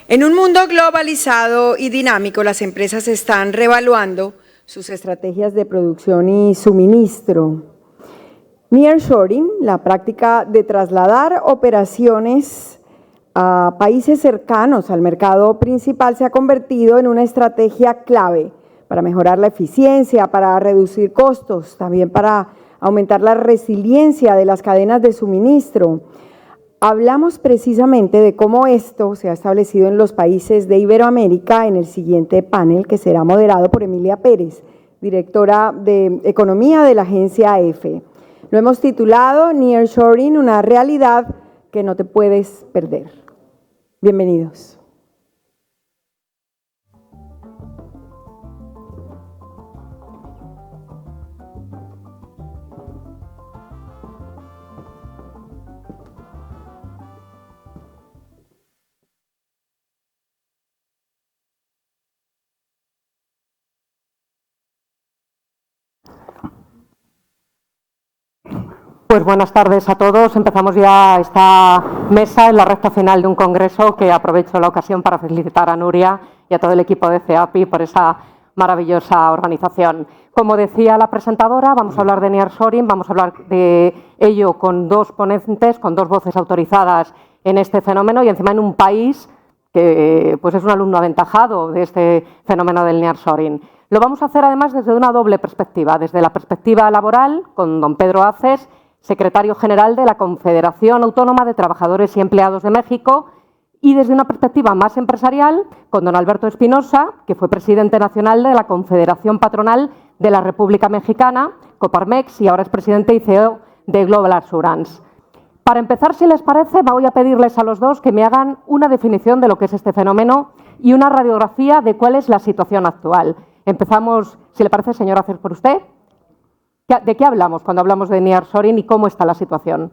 En un mundo globalizado y dinámico, las empresas están reevaluando sus estrategias de producción y suministro. Nearshoring, la práctica de trasladar operaciones a países cercanos al mercado principal, se ha convertido en una estrategia clave para mejorar la eficiencia, para reducir costos, también para aumentar la resiliencia de las cadenas de suministro. Hablamos precisamente de cómo esto se ha establecido en los países de Iberoamérica en el siguiente panel, que será moderado por Emilia Pérez, directora de Economía de la agencia EFE. Lo hemos titulado Nearshoring, una realidad que no te puedes perder. Bienvenidos. Pues buenas tardes a todos. Empezamos ya esta mesa en la recta final de un congreso que aprovecho la ocasión para felicitar a Nuria y a todo el equipo de CEAPI por esa maravillosa organización. Como decía la presentadora, vamos a hablar de Nearshoring, vamos a hablar de ello con dos ponentes, con dos voces autorizadas en este fenómeno y encima en un país que pues es un alumno aventajado de este fenómeno del Nearshoring. Lo vamos a hacer además desde una doble perspectiva, desde la perspectiva laboral con don Pedro Aces, secretario general de la Confederación Autónoma de Trabajadores y Empleados de México, y desde una perspectiva más empresarial con don Alberto Espinosa, que fue presidente nacional de la Confederación Patronal de la República Mexicana, Coparmex, y ahora es presidente y CEO de Global Assurance. Para empezar, si les parece, voy a pedirles a los dos que me hagan una definición de lo que es este fenómeno y una radiografía de cuál es la situación actual. Empezamos, si le parece, señor Aces, por usted. ¿De qué hablamos cuando hablamos de Nearshoring y cómo está la situación?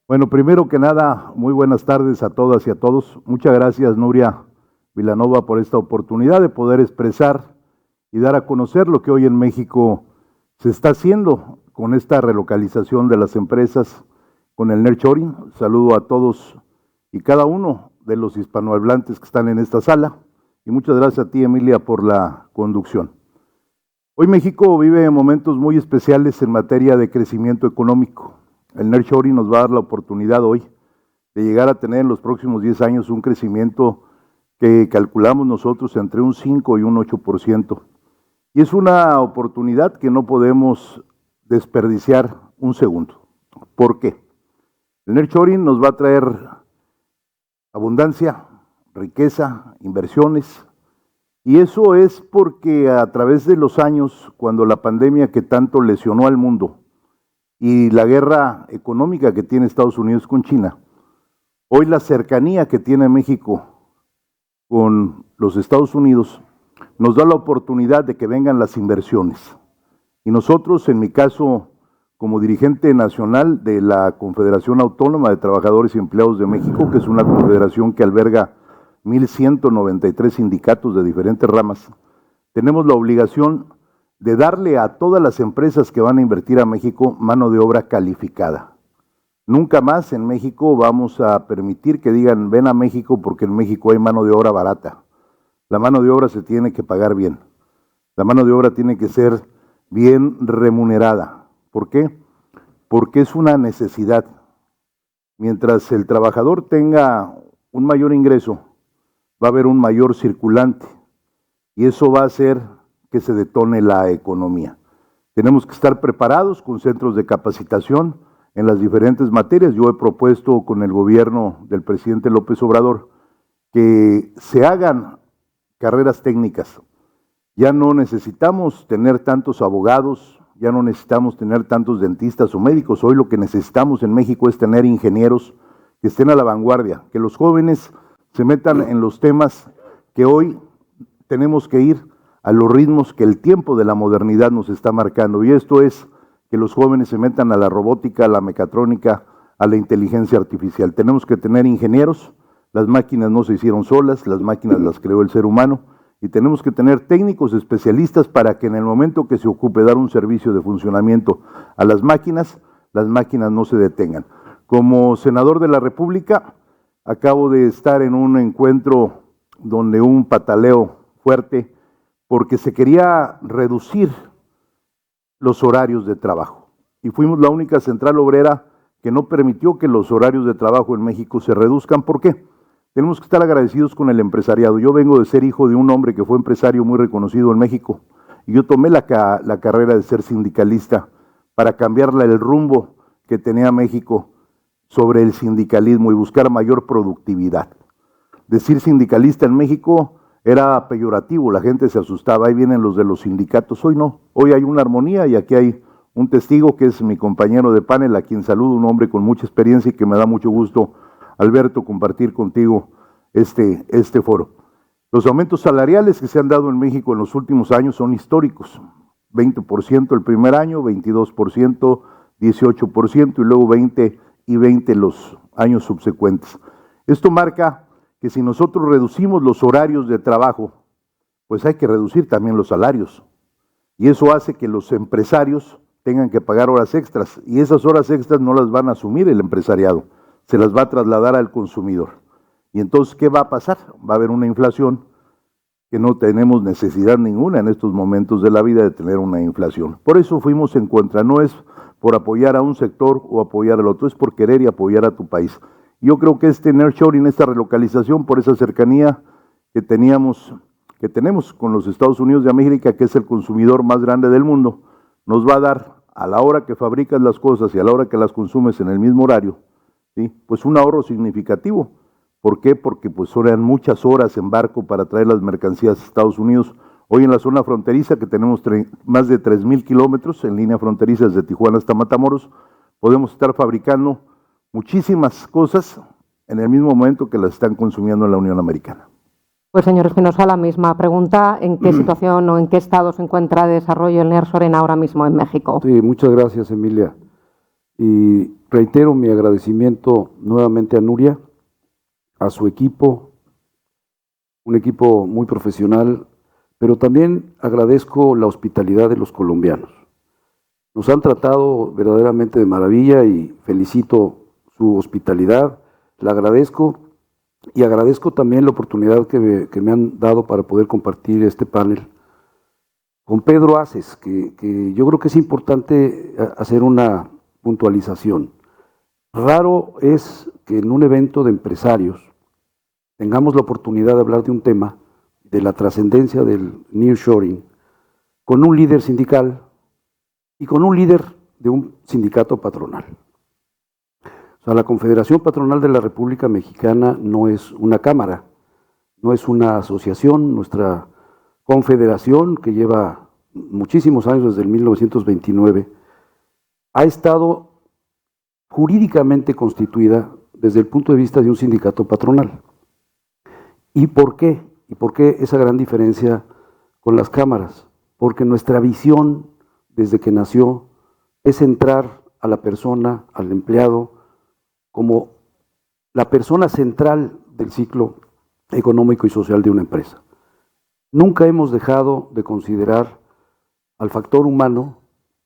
Bueno, primero que nada, muy buenas tardes a todas y a todos. Muchas gracias, Nuria Vilanova, por esta oportunidad de poder expresar y dar a conocer lo que hoy en México se está haciendo con esta relocalización de las empresas, con el Nearshoring. Saludo a todos y cada uno de los hispanohablantes que están en esta sala y muchas gracias a ti, Emilia, por la conducción. Hoy México vive momentos muy especiales en materia de crecimiento económico. El Nearshoring nos va a dar la oportunidad hoy de llegar a tener en los próximos 10 años un crecimiento que calculamos nosotros entre un 5 y un 8%. Y es una oportunidad que no podemos desperdiciar un segundo. ¿Por qué? El Nearshoring nos va a traer abundancia, riqueza, inversiones. Y eso es porque a través de los años, cuando la pandemia que tanto lesionó al mundo y la guerra económica que tiene Estados Unidos con China, hoy la cercanía que tiene México con los Estados Unidos nos da la oportunidad de que vengan las inversiones. Y nosotros, en mi caso, como dirigente nacional de la Confederación Autónoma de Trabajadores y Empleados de México, que es una confederación que alberga 1,193 sindicatos de diferentes ramas, tenemos la obligación de darle a todas las empresas que van a invertir a México mano de obra calificada. Nunca más en México vamos a permitir que digan ven a México porque en México hay mano de obra barata. La mano de obra se tiene que pagar bien. La mano de obra tiene que ser bien remunerada. ¿Por qué? Porque es una necesidad. Mientras el trabajador tenga un mayor ingreso, va a haber un mayor circulante y eso va a hacer que se detone la economía. Tenemos que estar preparados con centros de capacitación en las diferentes materias. Yo he propuesto con el gobierno del presidente López Obrador que se hagan carreras técnicas. Ya no necesitamos tener tantos abogados, ya no necesitamos tener tantos dentistas o médicos. Hoy lo que necesitamos en México es tener ingenieros que estén a la vanguardia, que los jóvenes se metan en los temas que hoy tenemos que ir a los ritmos que el tiempo de la modernidad nos está marcando. Y esto es que los jóvenes se metan a la robótica, a la mecatrónica, a la inteligencia artificial. Tenemos que tener ingenieros, las máquinas no se hicieron solas, las máquinas las creó el ser humano, y tenemos que tener técnicos especialistas para que en el momento que se ocupe dar un servicio de funcionamiento a las máquinas no se detengan. Como senador de la República, acabo de estar en un encuentro donde hubo un pataleo fuerte porque se quería reducir los horarios de trabajo. Y fuimos la única central obrera que no permitió que los horarios de trabajo en México se reduzcan. ¿Por qué? Tenemos que estar agradecidos con el empresariado. Yo vengo de ser hijo de un hombre que fue empresario muy reconocido en México y yo tomé la carrera de ser sindicalista para cambiarle el rumbo que tenía México sobre el sindicalismo y buscar mayor productividad. Decir sindicalista en México era peyorativo, la gente se asustaba, ahí vienen los de los sindicatos. Hoy no, hoy hay una armonía y aquí hay un testigo que es mi compañero de panel, a quien saludo, un hombre con mucha experiencia y que me da mucho gusto, Alberto, compartir contigo este foro. Los aumentos salariales que se han dado en México en los últimos años son históricos. 20% el primer año, 22%, 18% y luego 20 y 20 los años subsecuentes. Esto marca que si nosotros reducimos los horarios de trabajo, pues hay que reducir también los salarios. Y eso hace que los empresarios tengan que pagar horas extras. Y esas horas extras no las van a asumir el empresariado, se las va a trasladar al consumidor. Y entonces, ¿qué va a pasar? Va a haber una inflación que no tenemos necesidad ninguna en estos momentos de la vida de tener una inflación. Por eso fuimos en contra. No es por apoyar a un sector o apoyar al otro, es por querer y apoyar a tu país. Yo creo que este nearshoring, esta relocalización, por esa cercanía que tenemos con los Estados Unidos de América, que es el consumidor más grande del mundo, nos va a dar, a la hora que fabricas las cosas y a la hora que las consumes en el mismo horario, ¿sí?, pues un ahorro significativo. ¿Por qué? Porque pues eran muchas horas en barco para traer las mercancías a Estados Unidos. Hoy en la zona fronteriza, que tenemos más de 3,000 kilómetros en línea fronteriza desde Tijuana hasta Matamoros, podemos estar fabricando muchísimas cosas en el mismo momento que las están consumiendo en la Unión Americana. Pues señor Espinosa, la misma pregunta. ¿En qué situación o en qué estado se encuentra de desarrollo el nearshoring ahora mismo en México? Sí, muchas gracias, Emilia. Y reitero mi agradecimiento nuevamente a Nuria, a su equipo, un equipo muy profesional, pero también agradezco la hospitalidad de los colombianos. Nos han tratado verdaderamente de maravilla y felicito su hospitalidad, la agradezco y agradezco también la oportunidad que me han dado para poder compartir este panel con Pedro Aces, que yo creo que es importante hacer una puntualización. Raro es que en un evento de empresarios tengamos la oportunidad de hablar de un tema, de la trascendencia del nearshoring, con un líder sindical y con un líder de un sindicato patronal. O sea, la Confederación Patronal de la República Mexicana no es una cámara, no es una asociación. Nuestra confederación, que lleva muchísimos años, desde el 1929, ha estado jurídicamente constituida desde el punto de vista de un sindicato patronal. ¿Y por qué? ¿Y por qué esa gran diferencia con las cámaras? Porque nuestra visión desde que nació es centrar a la persona, al empleado, como la persona central del ciclo económico y social de una empresa. Nunca hemos dejado de considerar al factor humano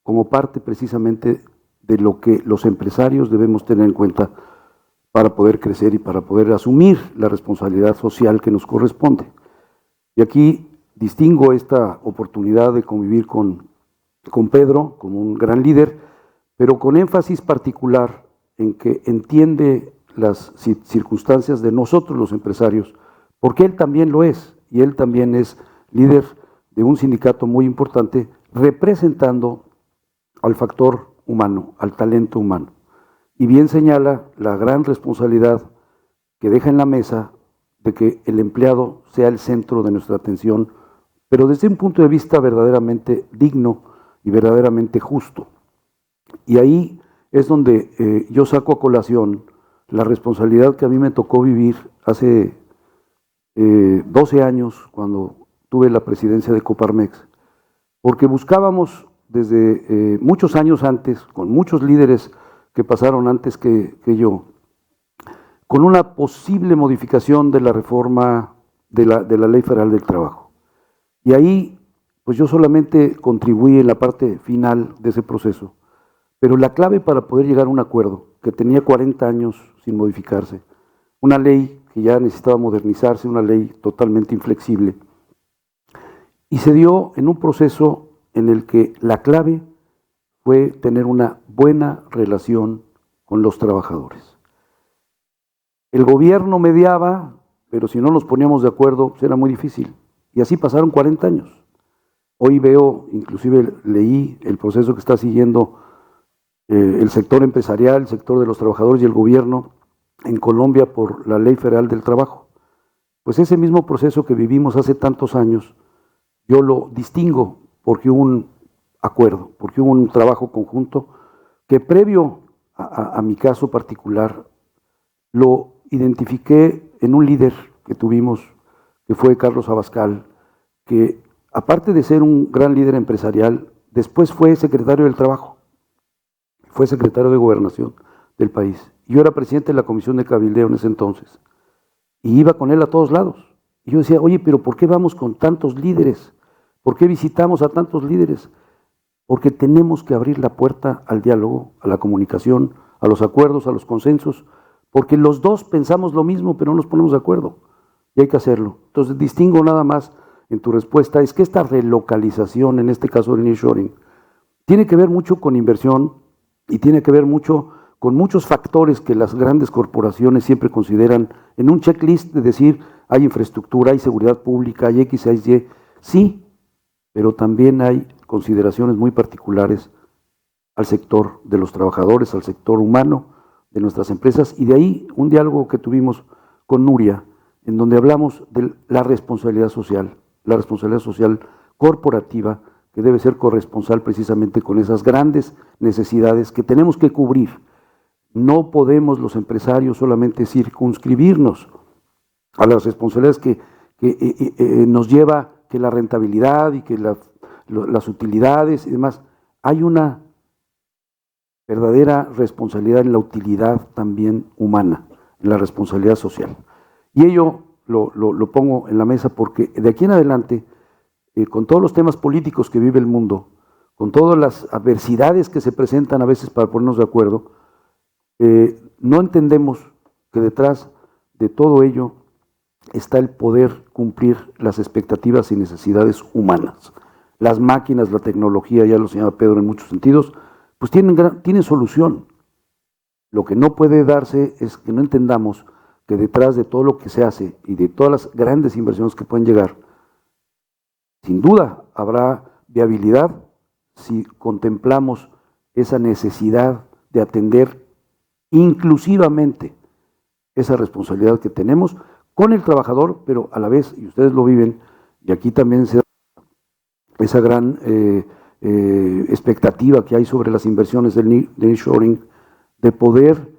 como parte precisamente de lo que los empresarios debemos tener en cuenta para poder crecer y para poder asumir la responsabilidad social que nos corresponde. Y aquí distingo esta oportunidad de convivir con Pedro como un gran líder, pero con énfasis particular en que entiende las circunstancias de nosotros los empresarios, porque él también lo es, y él también es líder de un sindicato muy importante, representando al factor humano, al talento humano. Y bien señala la gran responsabilidad que deja en la mesa de que el empleado sea el centro de nuestra atención, pero desde un punto de vista verdaderamente digno y verdaderamente justo. Y ahí es donde yo saco a colación la responsabilidad que a mí me tocó vivir hace 12 años, cuando tuve la presidencia de Coparmex, porque buscábamos desde muchos años antes, con muchos líderes que pasaron antes que yo, con una posible modificación de la reforma de la Ley Federal del Trabajo. Y ahí, pues yo solamente contribuí en la parte final de ese proceso, pero la clave para poder llegar a un acuerdo, que tenía 40 años sin modificarse, una ley que ya necesitaba modernizarse, una ley totalmente inflexible. Y se dio en un proceso en el que la clave fue tener una buena relación con los trabajadores. El gobierno mediaba, pero si no nos poníamos de acuerdo, pues era muy difícil. Y así pasaron 40 años. Hoy veo, inclusive leí el proceso que está siguiendo el sector empresarial, el sector de los trabajadores y el gobierno en Colombia por la Ley Federal del Trabajo. Pues ese mismo proceso que vivimos hace tantos años, yo lo distingo porque hubo un acuerdo, porque hubo un trabajo conjunto que previo a mi caso particular lo identifiqué en un líder que tuvimos, que fue Carlos Abascal, que aparte de ser un gran líder empresarial, después fue secretario del Trabajo, fue secretario de Gobernación del país. Yo era presidente de la Comisión de Cabildeo en ese entonces, y iba con él a todos lados. Y yo decía, oye, pero ¿por qué vamos con tantos líderes? ¿Por qué visitamos a tantos líderes? Porque tenemos que abrir la puerta al diálogo, a la comunicación, a los acuerdos, a los consensos, porque los dos pensamos lo mismo, pero no nos ponemos de acuerdo, y hay que hacerlo. Entonces, distingo nada más en tu respuesta, es que esta relocalización, en este caso del nearshoring, tiene que ver mucho con inversión y tiene que ver mucho con muchos factores que las grandes corporaciones siempre consideran en un checklist de decir, hay infraestructura, hay seguridad pública, hay X, hay Y, sí, pero también hay consideraciones muy particulares al sector de los trabajadores, al sector humano de nuestras empresas, y de ahí un diálogo que tuvimos con Nuria, en donde hablamos de la responsabilidad social corporativa, que debe ser corresponsal precisamente con esas grandes necesidades que tenemos que cubrir. No podemos los empresarios solamente circunscribirnos a las responsabilidades que nos lleva que la rentabilidad y que las utilidades y demás. Hay una verdadera responsabilidad en la utilidad también humana, en la responsabilidad social. Y ello lo pongo en la mesa porque de aquí en adelante, con todos los temas políticos que vive el mundo, con todas las adversidades que se presentan a veces para ponernos de acuerdo, no entendemos que detrás de todo ello está el poder cumplir las expectativas y necesidades humanas. Las máquinas, la tecnología, ya lo señala Pedro en muchos sentidos, pues tienen solución. Lo que no puede darse es que no entendamos que detrás de todo lo que se hace y de todas las grandes inversiones que pueden llegar, sin duda habrá viabilidad si contemplamos esa necesidad de atender inclusivamente esa responsabilidad que tenemos con el trabajador, pero a la vez, y ustedes lo viven, y aquí también se da esa gran expectativa que hay sobre las inversiones del nearshoring, de poder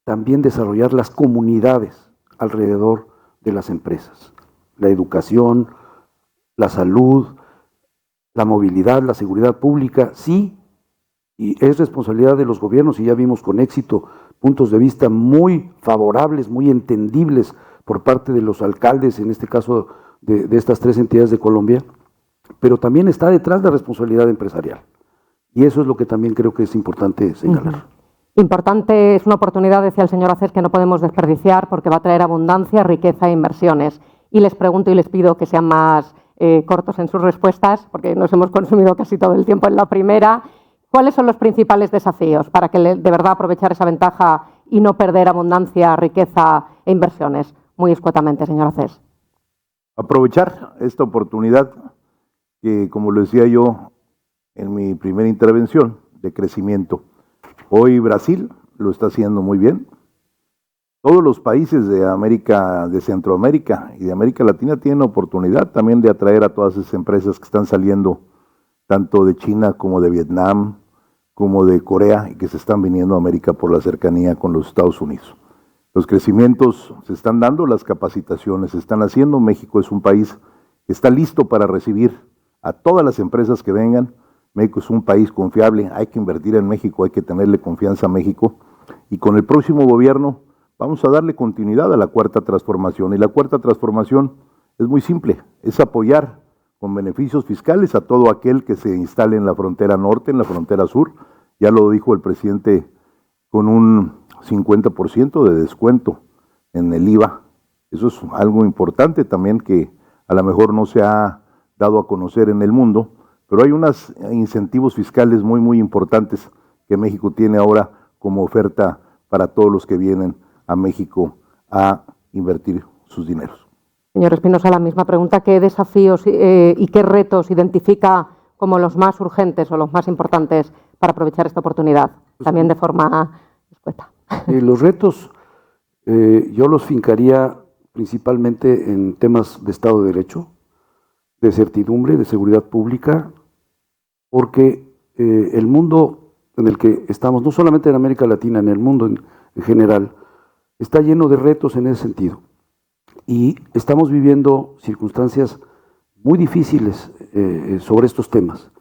también desarrollar las comunidades alrededor de las empresas, la educación, la salud, la movilidad, la seguridad pública, sí, y es responsabilidad de los gobiernos, y ya vimos con éxito puntos de vista muy favorables, muy entendibles por parte de los alcaldes, en este caso de estas tres entidades de Colombia, pero también está detrás de la responsabilidad empresarial. Y eso es lo que también creo que es importante señalar. Importante, es una oportunidad, decía el señor Acés, que no podemos desperdiciar porque va a traer abundancia, riqueza e inversiones. Y les pregunto y les pido que sean más cortos en sus respuestas, porque nos hemos consumido casi todo el tiempo en la primera. ¿Cuáles son los principales desafíos para que de verdad aprovechar esa ventaja y no perder abundancia, riqueza e inversiones? Muy escuetamente, señor Acés. Aprovechar esta oportunidad que, como lo decía yo en mi primera intervención, de crecimiento. Hoy Brasil lo está haciendo muy bien. Todos los países de América, de Centroamérica y de América Latina tienen oportunidad también de atraer a todas esas empresas que están saliendo tanto de China como de Vietnam, como de Corea, y que se están viniendo a América por la cercanía con los Estados Unidos. Los crecimientos se están dando, las capacitaciones se están haciendo. México es un país que está listo para recibir a todas las empresas que vengan. México es un país confiable, hay que invertir en México, hay que tenerle confianza a México. Y con el próximo gobierno vamos a darle continuidad a la Cuarta Transformación. Y la Cuarta Transformación es muy simple, es apoyar con beneficios fiscales a todo aquel que se instale en la frontera norte, en la frontera sur. Ya lo dijo el presidente, con un 50% de descuento en el IVA Eso es algo importante también que a lo mejor no se ha dado a conocer en el mundo, pero hay unos incentivos fiscales muy, muy importantes que México tiene ahora como oferta para todos los que vienen a México a invertir sus dineros. Señor Espinosa, la misma pregunta. ¿Qué desafíos y qué retos identifica como los más urgentes o los más importantes para aprovechar esta oportunidad? También de forma escueta. Los retos yo los fincaría principalmente en temas de Estado de Derecho, de certidumbre, de seguridad pública, porque el mundo en el que estamos, no solamente en América Latina, en el mundo en general, está lleno de retos en ese sentido. Y estamos viviendo circunstancias muy difíciles sobre estos temas.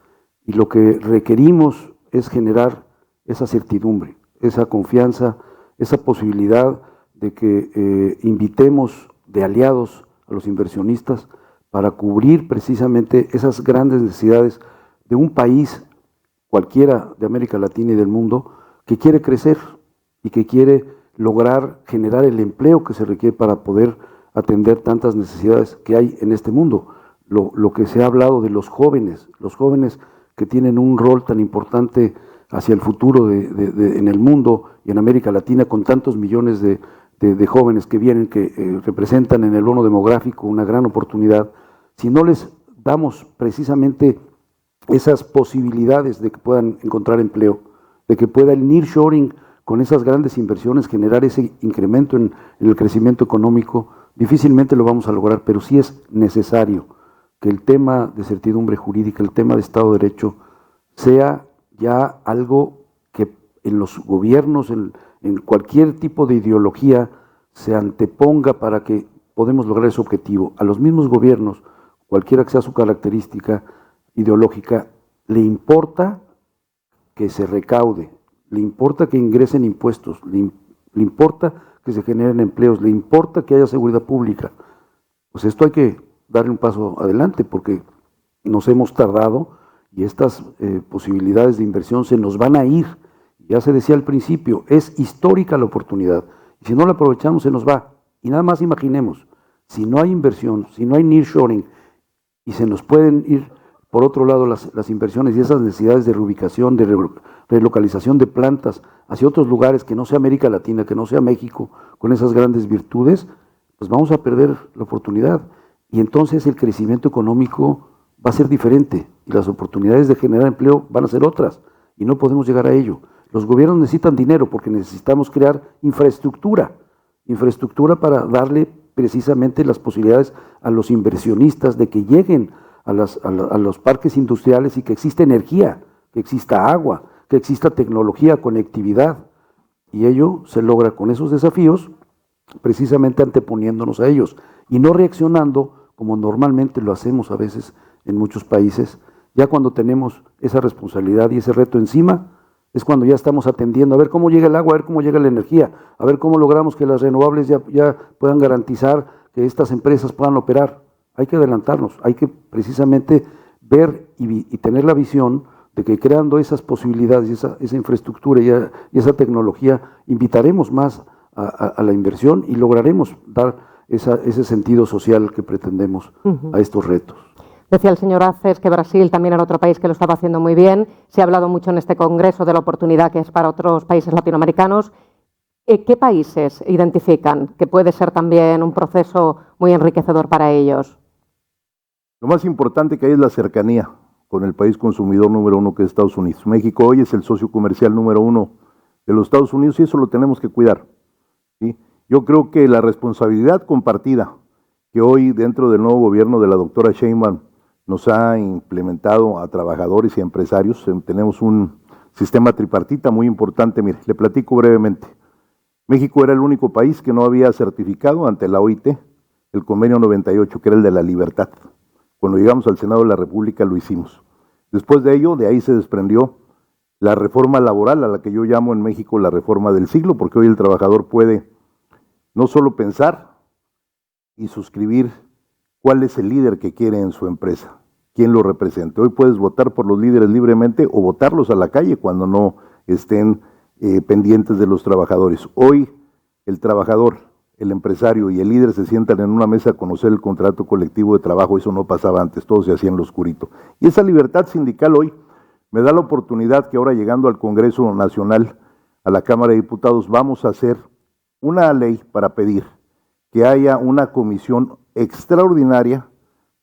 Y lo que requerimos es generar esa certidumbre, esa confianza, esa posibilidad de que invitemos de aliados a los inversionistas para cubrir precisamente esas grandes necesidades de un país, cualquiera de América Latina y del mundo, que quiere crecer y que quiere lograr generar el empleo que se requiere para poder atender tantas necesidades que hay en este mundo. Lo que se ha hablado de los jóvenes que tienen un rol tan importante hacia el futuro en el mundo y en América Latina, con tantos millones de jóvenes que vienen, que representan en el bono demográfico una gran oportunidad. Si no les damos precisamente esas posibilidades de que puedan encontrar empleo, de que pueda el nearshoring con esas grandes inversiones generar ese incremento en el crecimiento económico, difícilmente lo vamos a lograr, pero sí es necesario que el tema de certidumbre jurídica, el tema de Estado de Derecho, sea ya algo que en los gobiernos, en cualquier tipo de ideología, se anteponga para que podamos lograr ese objetivo. A los mismos gobiernos, cualquiera que sea su característica ideológica, le importa que se recaude, le importa que ingresen impuestos, le importa que se generen empleos, le importa que haya seguridad pública. Pues esto hay que darle un paso adelante porque nos hemos tardado y estas posibilidades de inversión se nos van a ir. Ya se decía al principio, es histórica la oportunidad y si no la aprovechamos se nos va. Y nada más imaginemos, si no hay inversión, si no hay nearshoring y se nos pueden ir por otro lado las inversiones y esas necesidades de reubicación, de relocalización de plantas hacia otros lugares que no sea América Latina, que no sea México, con esas grandes virtudes, pues vamos a perder la oportunidad. Y entonces el crecimiento económico va a ser diferente y las oportunidades de generar empleo van a ser otras y no podemos llegar a ello. Los gobiernos necesitan dinero porque necesitamos crear infraestructura para darle precisamente las posibilidades a los inversionistas de que lleguen a los parques industriales y que exista energía, que exista agua, que exista tecnología, conectividad. Y ello se logra con esos desafíos precisamente anteponiéndonos a ellos y no reaccionando como normalmente lo hacemos a veces en muchos países. Ya cuando tenemos esa responsabilidad y ese reto encima, es cuando ya estamos atendiendo a ver cómo llega el agua, a ver cómo llega la energía, a ver cómo logramos que las renovables ya puedan garantizar que estas empresas puedan operar. Hay que adelantarnos, hay que precisamente ver y tener la visión de que creando esas posibilidades, esa infraestructura y esa tecnología, invitaremos más a la inversión y lograremos dar ese sentido social que pretendemos a estos retos. Decía el señor Aces que Brasil también era otro país que lo estaba haciendo muy bien. Se ha hablado mucho en este congreso de la oportunidad que es para otros países latinoamericanos. ¿Qué países identifican que puede ser también un proceso muy enriquecedor para ellos? Lo más importante que hay es la cercanía con el país consumidor número uno que es Estados Unidos. México hoy es el socio comercial número uno de los Estados Unidos y eso lo tenemos que cuidar, ¿sí? Yo creo que la responsabilidad compartida que hoy dentro del nuevo gobierno de la doctora Sheinbaum nos ha implementado a trabajadores y a empresarios, tenemos un sistema tripartita muy importante. Mire, le platico brevemente. México era el único país que no había certificado ante la OIT el convenio 98, que era el de la libertad. Cuando llegamos al Senado de la República lo hicimos. Después de ello, de ahí se desprendió la reforma laboral, a la que yo llamo en México la reforma del siglo, porque hoy el trabajador puede no solo pensar y suscribir cuál es el líder que quiere en su empresa, quién lo represente. Hoy puedes votar por los líderes libremente o votarlos a la calle cuando no estén pendientes de los trabajadores. Hoy el trabajador el empresario y el líder se sientan en una mesa a conocer el contrato colectivo de trabajo. Eso no pasaba antes, todo se hacía en lo oscurito. Y esa libertad sindical hoy me da la oportunidad que ahora, llegando al Congreso Nacional, a la Cámara de Diputados, vamos a hacer una ley para pedir que haya una comisión extraordinaria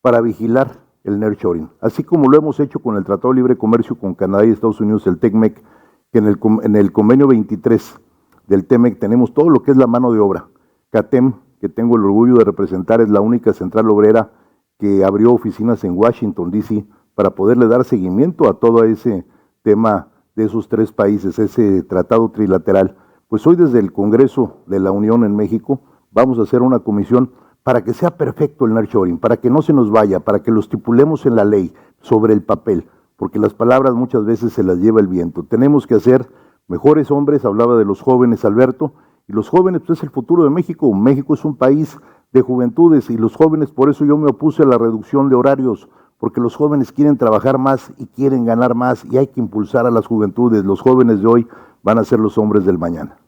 para vigilar el nearshoring, así como lo hemos hecho con el Tratado de Libre Comercio con Canadá y Estados Unidos, el TECMEC, que en el convenio 23 del TEMEC tenemos todo lo que es la mano de obra. CATEM, que tengo el orgullo de representar, es la única central obrera que abrió oficinas en Washington, D.C., para poderle dar seguimiento a todo ese tema de esos tres países, ese tratado trilateral. Pues hoy, desde el Congreso de la Unión en México, vamos a hacer una comisión para que sea perfecto el nearshoring, para que no se nos vaya, para que lo estipulemos en la ley, sobre el papel, porque las palabras muchas veces se las lleva el viento. Tenemos que hacer mejores hombres. Hablaba de los jóvenes, Alberto, y los jóvenes pues, es el futuro de México. México es un país de juventudes, y los jóvenes, por eso yo me opuse a la reducción de horarios, porque los jóvenes quieren trabajar más y quieren ganar más, y hay que impulsar a las juventudes. Los jóvenes de hoy van a ser los hombres del mañana.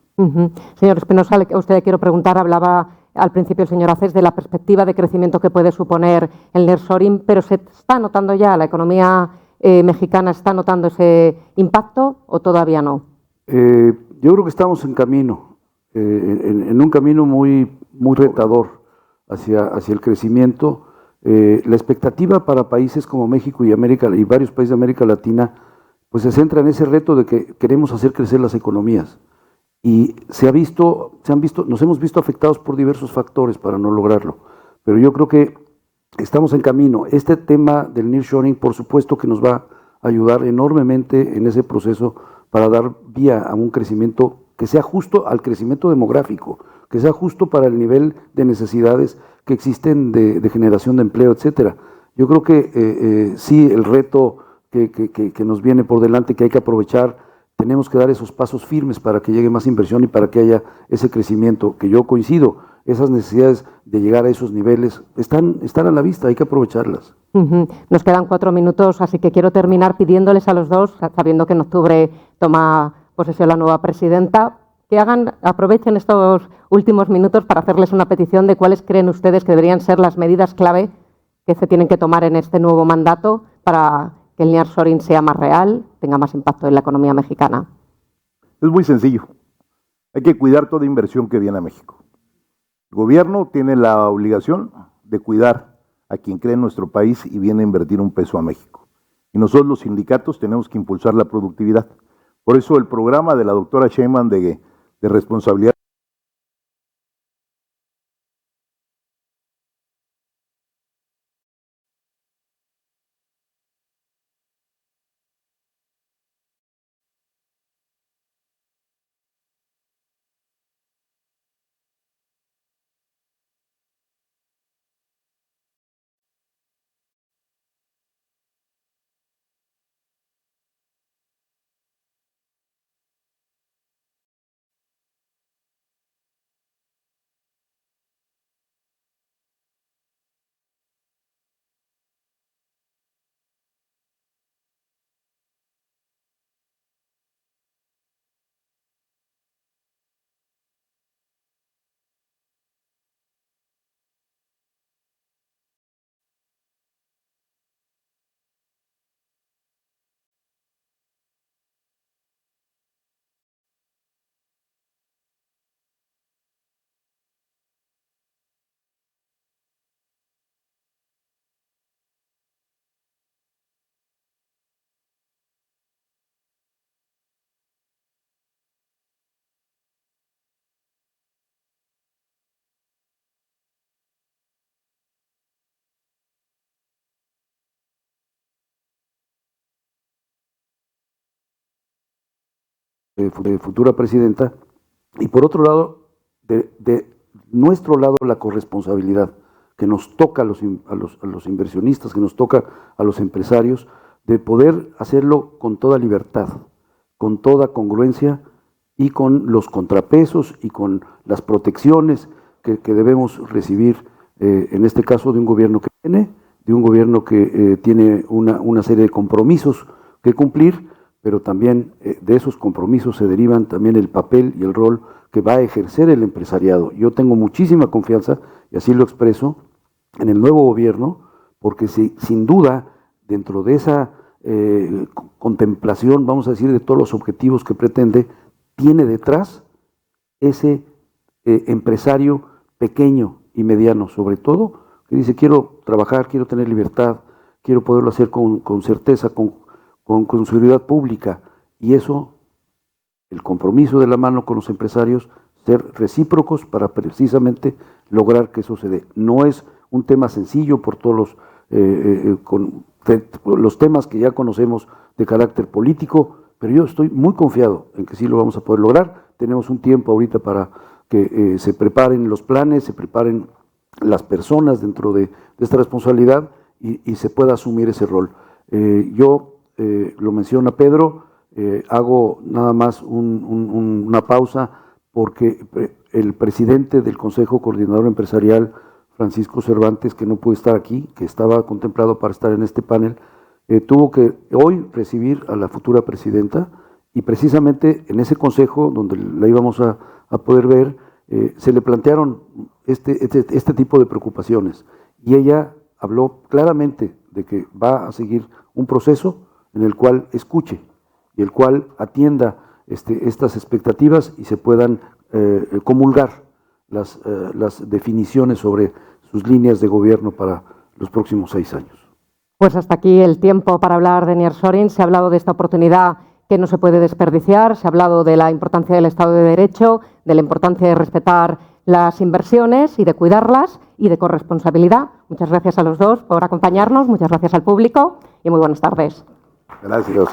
Señor Espinosa, a usted le quiero preguntar, hablaba al principio el señor Acés de la perspectiva de crecimiento que puede suponer el nearshoring, pero ¿se está notando ya, la economía mexicana está notando ese impacto o todavía no? Yo creo que estamos en camino, en un camino muy retador hacia el crecimiento. La expectativa para países como México y varios países de América Latina, pues se centra en ese reto de que queremos hacer crecer las economías. Y nos hemos visto afectados por diversos factores para no lograrlo. Pero yo creo que estamos en camino. Este tema del nearshoring, por supuesto que nos va a ayudar enormemente en ese proceso para dar vía a un crecimiento que sea justo al crecimiento demográfico, que sea justo para el nivel de necesidades que existen de generación de empleo, etcétera. Yo creo que sí, el reto que nos viene por delante, que hay que aprovechar, tenemos que dar esos pasos firmes para que llegue más inversión y para que haya ese crecimiento, que yo coincido, esas necesidades de llegar a esos niveles están a la vista, hay que aprovecharlas. Nos quedan 4 minutos, así que quiero terminar pidiéndoles a los dos, sabiendo que en octubre toma posesión la nueva presidenta, que aprovechen estos últimos minutos para hacerles una petición de cuáles creen ustedes que deberían ser las medidas clave que se tienen que tomar en este nuevo mandato para que el nearshoring sea más real, tenga más impacto en la economía mexicana. Es muy sencillo. Hay que cuidar toda inversión que viene a México. El gobierno tiene la obligación de cuidar a quien cree en nuestro país y viene a invertir un peso a México. Y nosotros, los sindicatos, tenemos que impulsar la productividad. Por eso el programa de la doctora Sheinbaum de responsabilidad de futura presidenta, y por otro lado, de nuestro lado, la corresponsabilidad que nos toca a los inversionistas, que nos toca a los empresarios, de poder hacerlo con toda libertad, con toda congruencia y con los contrapesos y con las protecciones que debemos recibir, en este caso de un gobierno que tiene una serie de compromisos que cumplir, pero también de esos compromisos se derivan también el papel y el rol que va a ejercer el empresariado. Yo tengo muchísima confianza, y así lo expreso, en el nuevo gobierno, porque sin duda, dentro de esa contemplación, vamos a decir, de todos los objetivos que pretende, tiene detrás ese empresario pequeño y mediano, sobre todo, que dice: quiero trabajar, quiero tener libertad, quiero poderlo hacer con certeza, con seguridad pública. Y eso, el compromiso de la mano con los empresarios, ser recíprocos para precisamente lograr que eso se dé. No es un tema sencillo por todos los temas que ya conocemos de carácter político, pero yo estoy muy confiado en que sí lo vamos a poder lograr. Tenemos un tiempo ahorita para que se preparen los planes, se preparen las personas dentro de esta responsabilidad y se pueda asumir ese rol. Lo menciona Pedro, hago nada más una pausa porque el presidente del Consejo Coordinador Empresarial, Francisco Cervantes, que no pudo estar aquí, que estaba contemplado para estar en este panel, tuvo que hoy recibir a la futura presidenta, y precisamente en ese consejo, donde la íbamos a poder ver, se le plantearon este tipo de preocupaciones, y ella habló claramente de que va a seguir un proceso en el cual escuche y el cual atienda estas expectativas y se puedan comulgar las definiciones sobre sus líneas de gobierno para los próximos 6 años. Pues hasta aquí el tiempo para hablar de nearshoring. Se ha hablado de esta oportunidad que no se puede desperdiciar, se ha hablado de la importancia del Estado de Derecho, de la importancia de respetar las inversiones y de cuidarlas, y de corresponsabilidad. Muchas gracias a los dos por acompañarnos, muchas gracias al público y muy buenas tardes. Gracias.